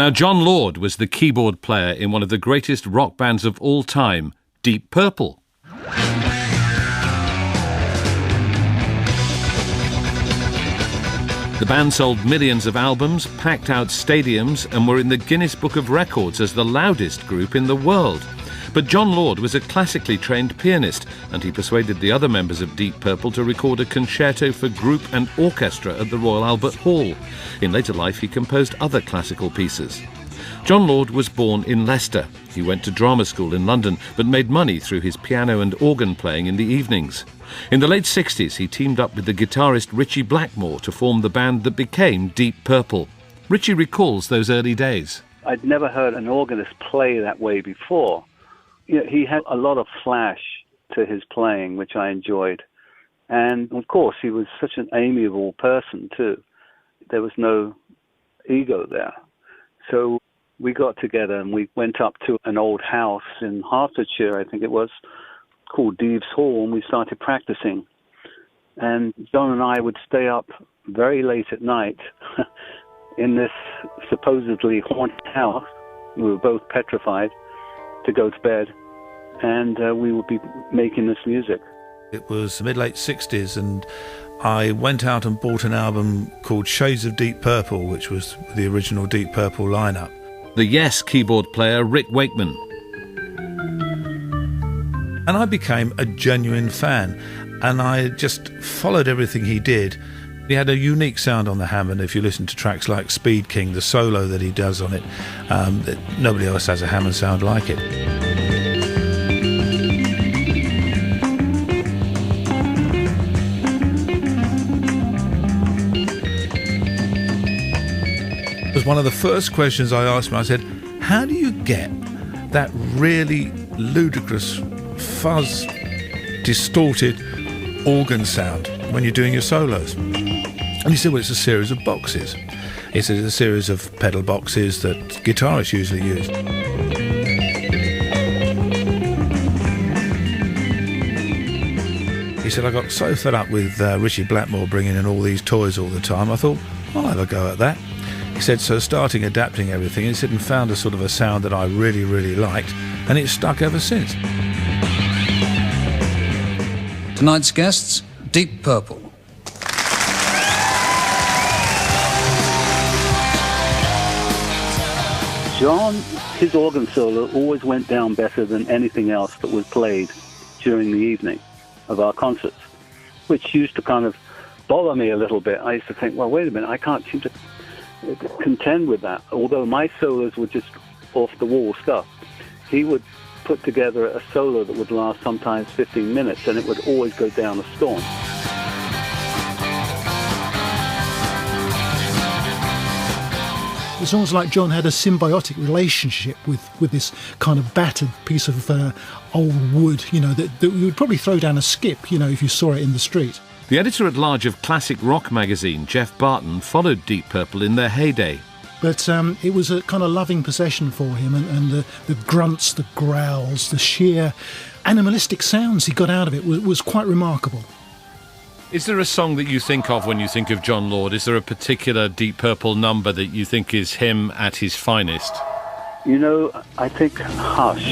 Now, Jon Lord was the keyboard player in one of the greatest rock bands of all time, Deep Purple. The band sold millions of albums, packed out stadiums, and were in the Guinness Book of Records as the loudest group in the world. But Jon Lord was a classically trained pianist, and he persuaded the other members of Deep Purple to record a concerto for group and orchestra at the Royal Albert Hall. In later life, he composed other classical pieces. Jon Lord was born in Leicester. He went to drama school in London, but made money through his piano and organ playing in the evenings. In the late 60s, he teamed up with the guitarist Ritchie Blackmore to form the band that became Deep Purple. Ritchie recalls those early days. I'd never heard an organist play that way before. You know, he had a lot of flash to his playing, which I enjoyed. And, of course, he was such an amiable person, too. There was no ego there. So we got together and we went up to an old house in Hertfordshire, I think it was, called Deeves Hall, and we started practicing. And Jon and I would stay up very late at night in this supposedly haunted house. We were both petrified to go to bed, and we would be making this music. It was the mid-late 60s, and I went out and bought an album called Shades of Deep Purple, which was the original Deep Purple lineup. The Yes keyboard player Rick Wakeman. And I became a genuine fan, and I just followed everything he did. He had a unique sound on the Hammond. If you listen to tracks like Speed King, the solo that he does on it, nobody else has a Hammond sound like it. It was one of the first questions I asked him. I said, how do you get that really ludicrous, fuzz, distorted organ sound when you're doing your solos? And he said, well, it's a series of boxes. He said it's a series of pedal boxes that guitarists usually use. He said, I got so fed up with Ritchie Blackmore bringing in all these toys all the time, I thought, I'll have a go at that. He said, so starting adapting everything, he said, and found a sort of a sound that I really, really liked, and it's stuck ever since. Tonight's guests, Deep Purple. Jon, his organ solo always went down better than anything else that was played during the evening of our concerts, which used to kind of bother me a little bit. I used to think, well, wait a minute, I can't seem to contend with that. Although my solos were just off-the-wall stuff, he would put together a solo that would last sometimes 15 minutes, and it would always go down a storm. It's almost like Jon had a symbiotic relationship with this kind of battered piece of old wood, you know, that you would probably throw down a skip, you know, if you saw it in the street. The editor-at-large of classic rock magazine, Geoff Barton, followed Deep Purple in their heyday. But it was a kind of loving possession for him, and the grunts, the growls, the sheer animalistic sounds he got out of it was quite remarkable. Is there a song that you think of when you think of Jon Lord? Is there a particular Deep Purple number that you think is him at his finest? You know, I think Hush.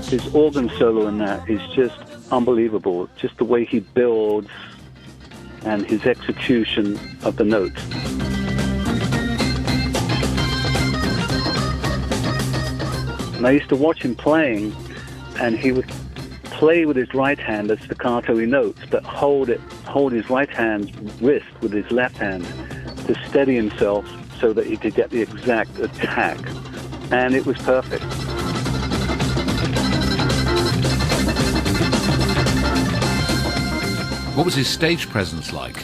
His organ solo in that is just unbelievable. Just the way he builds and his execution of the notes. And I used to watch him playing, and he would play with his right hand as staccato notes, but hold his right hand wrist with his left hand to steady himself so that he could get the exact attack. And it was perfect. What was his stage presence like?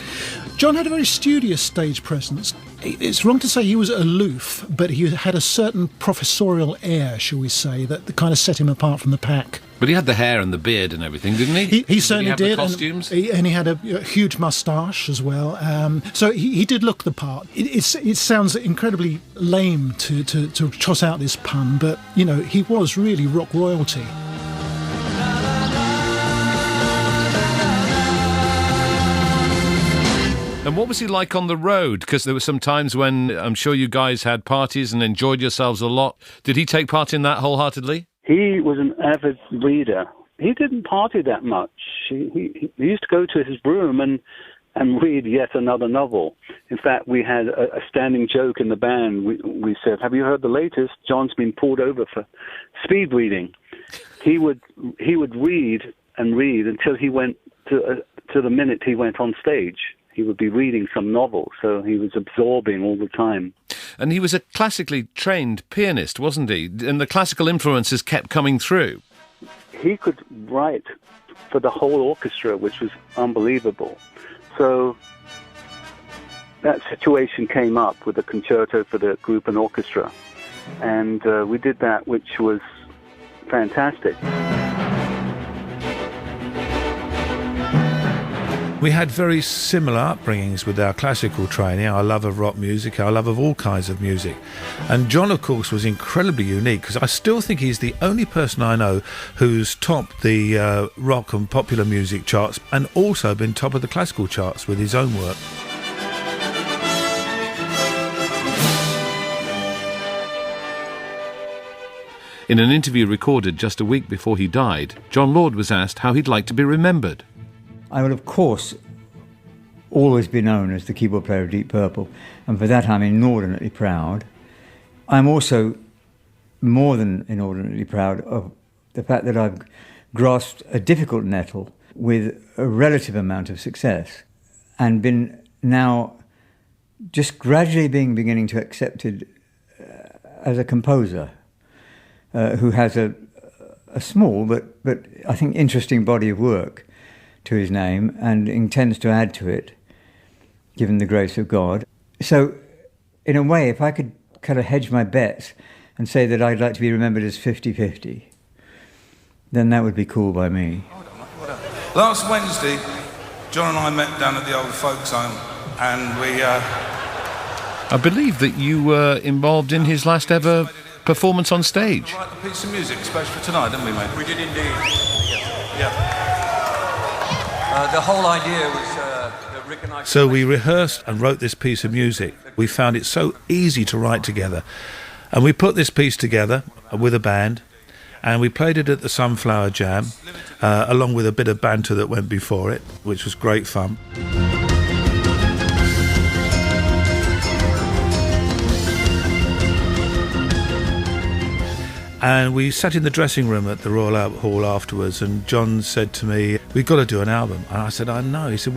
Jon had a very studious stage presence. It's wrong to say he was aloof, but he had a certain professorial air, shall we say, that kind of set him apart from the pack. But he had the hair and the beard and everything, didn't he? He certainly did. The costumes? And he had a huge moustache as well. So he did look the part. It sounds incredibly lame to toss out this pun, but, you know, he was really rock royalty. And what was he like on the road? Because there were some times when I'm sure you guys had parties and enjoyed yourselves a lot. Did he take part in that wholeheartedly? He was an avid reader. He didn't party that much. He used to go to his room and read yet another novel. In fact, we had a standing joke in the band. We said, "Have you heard the latest? John's been pulled over for speed reading." He would read and read until he went to the minute he went on stage. He would be reading some novel, so he was absorbing all the time. And he was a classically trained pianist, wasn't he? And the classical influences kept coming through. He could write for the whole orchestra, which was unbelievable. So that situation came up with a concerto for the group and orchestra. And we did that, which was fantastic. We had very similar upbringings with our classical training, our love of rock music, our love of all kinds of music. And John, of course, was incredibly unique because I still think he's the only person I know who's topped the rock and popular music charts and also been top of the classical charts with his own work. In an interview recorded just a week before he died, Jon Lord was asked how he'd like to be remembered. I will, of course, always be known as the keyboard player of Deep Purple, and for that I'm inordinately proud. I'm also more than inordinately proud of the fact that I've grasped a difficult nettle with a relative amount of success and been now just gradually beginning to accepted as a composer who has a small but I think interesting body of work to his name and intends to add to it, given the grace of God. So, in a way, if I could kind of hedge my bets and say that I'd like to be remembered as 50-50, then that would be cool by me. Last Wednesday, John and I met down at the old folks' home, and we... I believe that you were involved in his last ever performance on stage. We wrote a piece of music, especially for tonight, didn't we, mate? We did indeed. Yeah. The whole idea was that Rick and I... So we rehearsed and wrote this piece of music. We found it so easy to write together. And we put this piece together with a band, and we played it at the Sunflower Jam, along with a bit of banter that went before it, which was great fun. And we sat in the dressing room at the Royal Albert Hall afterwards, and John said to me, "We've got to do an album." And I said, "I know." He said,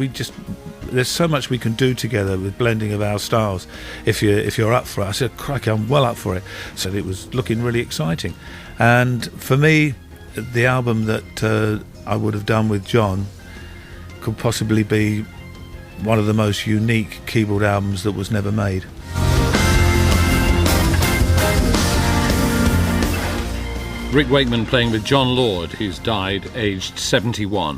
"There's so much we can do together with blending of our styles if you're up for it." I said, "Crikey, I'm well up for it." So it was looking really exciting. And for me, the album that I would have done with John could possibly be one of the most unique keyboard albums that was never made. Rick Wakeman playing with Jon Lord, who's died aged 71.